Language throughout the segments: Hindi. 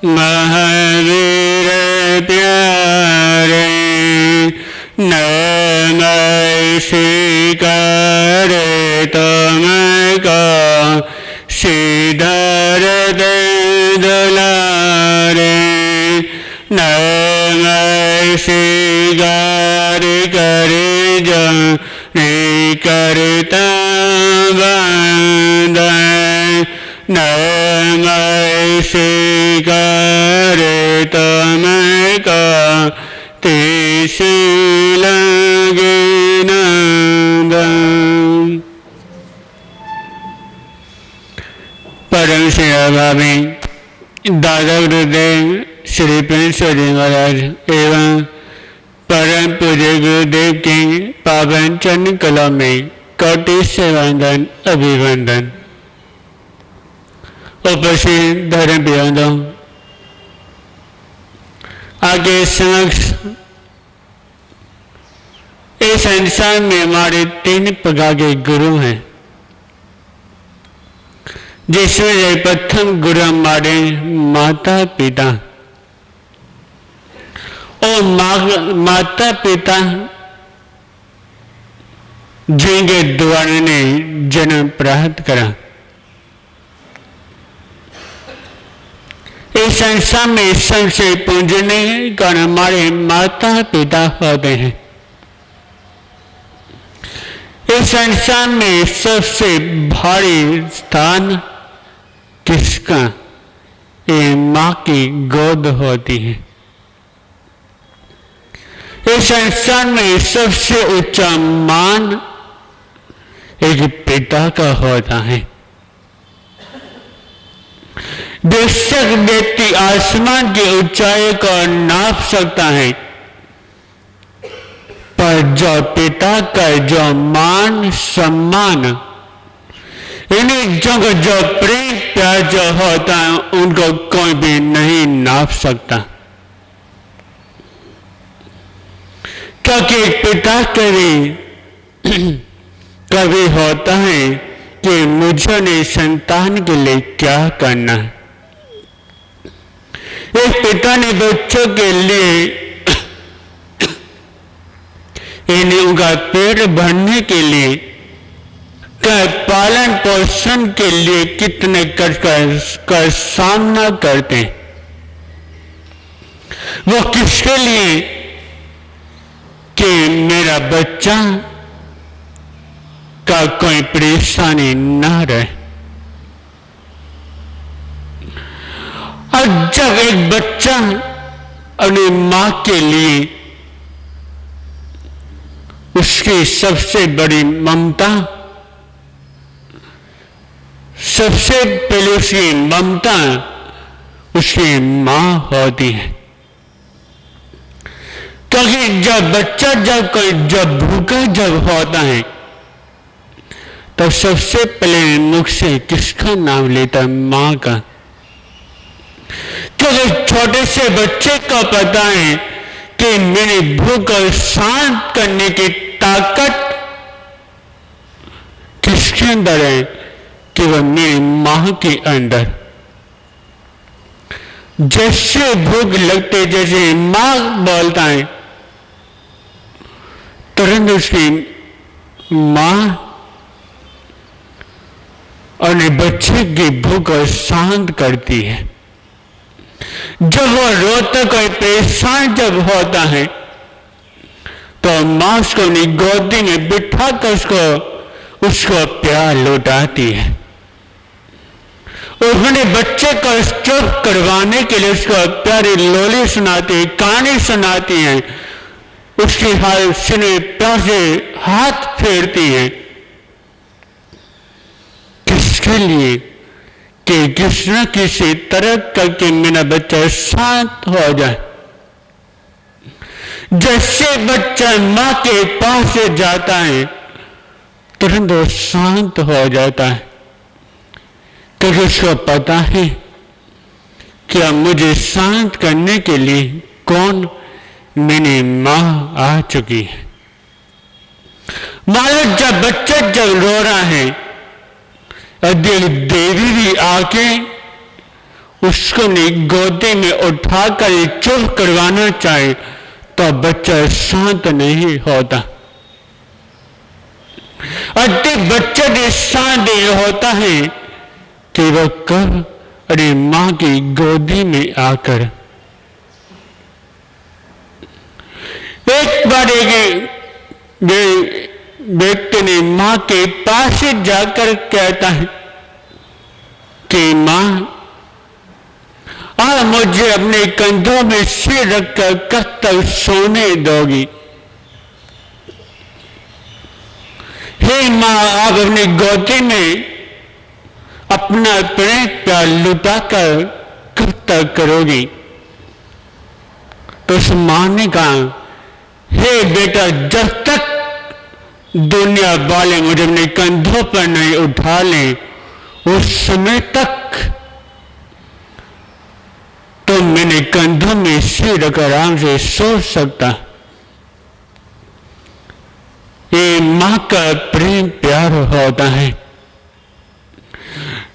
महावीर प्यारे, नमः शिकार तुमको श्रीधर दुलारे, नमः शिकार करे जो करता वंदन, नमः शिकार तुमको त्रिशूल नंदन। परम सेवा भावी दादा गुरुदेव श्री प्रेमचंद महाराज एवं परम पूज्य गुरुदेव के पावन चरण कला में कोटि से वंदन अभिवंदन। उपस्थित धर्म बंधुओं, आगे समक्ष इस संसार में हमारे 3 प्रकार के गुरु हैं, जिसमें प्रथम गुरु हमारे माता पिता और माता पिता जिनके द्वारा ने जन्म प्राप्त करा। इस संसार में सबसे पूजनीय कौन हमारे माता पिता होते हैं। इस संसार में सबसे भारी स्थान किसका? ये माँ की गोद होती है। इस संसार में सबसे ऊंचा मान एक पिता का होता है। बेशक व्यक्ति आसमान की ऊंचाई को नाप सकता है, पर जो पिता का जो मान सम्मान, इन्हीं जो प्रेम प्यार जो होता है, उनको कोई भी नहीं नाप सकता। क्योंकि पिता कभी होता है कि मुझे ने संतान के लिए क्या करना है। एक पिता ने बच्चों के लिए इन्हें उनका पेट भरने के लिए, पालन पोषण के लिए कितने कष्ट का सामना करते हैं। वो किसके लिए? कि मेरा बच्चा का कोई परेशानी ना रहे। और जब एक बच्चा अपनी मां के लिए उसकी सबसे बड़ी ममता, सबसे पहले उसकी ममता उसकी मां होती है। क्योंकि जब बच्चा जब भूखा जब होता है, तो सबसे पहले मुख से किसका नाम लेता है? मां का। क्योंकि छोटे से बच्चे को पता है कि मेरी भूख को शांत करने की ताकत किसके अंदर है? कि वह मेरी मां के अंदर। जैसे भूख लगते, जैसे मां बोलता है, तुरंत उसकी मां और बच्चे की भूख को शांत करती है। जब वो रोता कोई परेशान जब होता है, तो मां उसको अपनी गोदी में बिठा कर उसको प्यार लौटाती है। उन्होंने बच्चे को चुप करवाने के लिए उसको प्यारी लोली सुनाती है, कहानी सुनाती है, उसके हाथ सिने प्यार से हाथ फेरती है। किसके लिए? कि किसी न किसी तरह करके मेरा बच्चा शांत हो जाए। जैसे बच्चा मां के पास से जाता है, तुरंत वो शांत हो जाता है, क्योंकि उसको पता है कि अब मुझे शांत करने के लिए कौन? मेरी मां आ चुकी है। मानो जब बच्चा जब रो रहा है, देवी भी आके उसको गोदी में उठाकर चुप करवाना चाहे तो बच्चा शांत नहीं होता। अति बच्चा भी शांत होता है कि वह कब अरे मां की गोदी में आकर एक बार एक व्यक्ति ने मां के पास जाकर कहता है कि मां आप मुझे अपने कंधों में सिर रखकर कब तक सोने दोगी? हे मां, आप अपनी गोदी में अपना प्रेम प्यार लुटाकर कब तक करोगी? तो उस मां ने कहा, हे बेटा, जब तक दुनिया वाले मुझे अपने कंधों पर नहीं उठा लें उस समय तक तो मैंने कंधों में सिर रखकर आराम से सो सकता। ये मां का प्रेम प्यार होता है।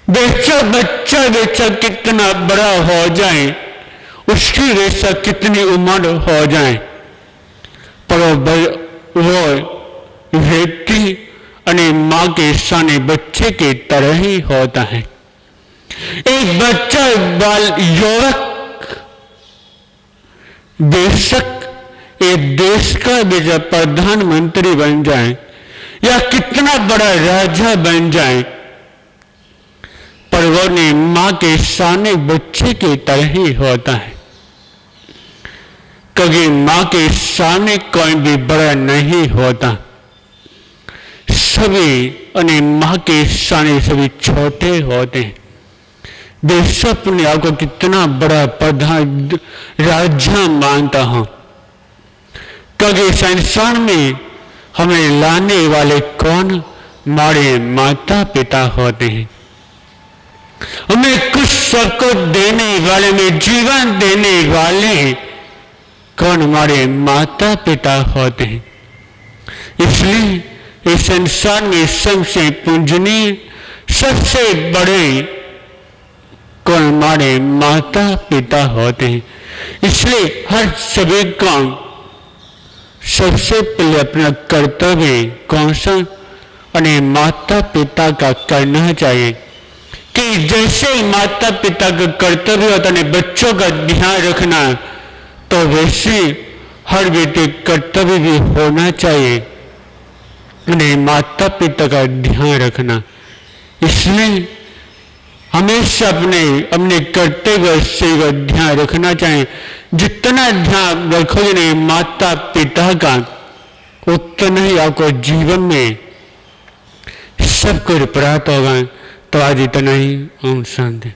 बच्चा कितना बड़ा हो जाए, उसकी वैसा कितनी उम्र हो जाए, पर वो व्यक्ति अपने मां के सामने बच्चे की तरह ही होता है। एक बच्चा बाल युवक बेशक एक देश का भी प्रधानमंत्री बन जाए या कितना बड़ा राजा बन जाए, पर वो ने मां के सामने बच्चे की तरह ही होता है। क्योंकि मां के सामने कोई भी बड़ा नहीं होता, सभी अपनी मां के सामने सभी छोटे होते हैं। देश अपने आप को कितना बड़ा प्रधान राजा मानता हूं, क्योंकि संसार में हमें लाने वाले कौन? हमारे माता पिता होते हैं। हमें कुछ सबको देने वाले, में जीवन देने वाले कौन? हमारे माता पिता होते हैं। इसलिए इस संसार में सबसे पूजनीय, सबसे बड़े कौन? हमारे माता पिता होते हैं। इसलिए हर सभी को सबसे पहले अपना कर्तव्य कौन सा? अपने माता पिता का करना चाहिए। कि जैसे माता पिता का कर्तव्य होता है बच्चों का ध्यान रखना, तो वैसे हर बेटे कर्तव्य भी होना चाहिए अपने माता पिता का ध्यान रखना। इसलिए हमेशा अपने कर्तव्य से ध्यान रखना चाहिए। जितना ध्यान रखोगे नहीं माता पिता का, उतना ही आपको जीवन में सब कुछ प्राप्त होगा। तो आज इतना ही। ओम शांति।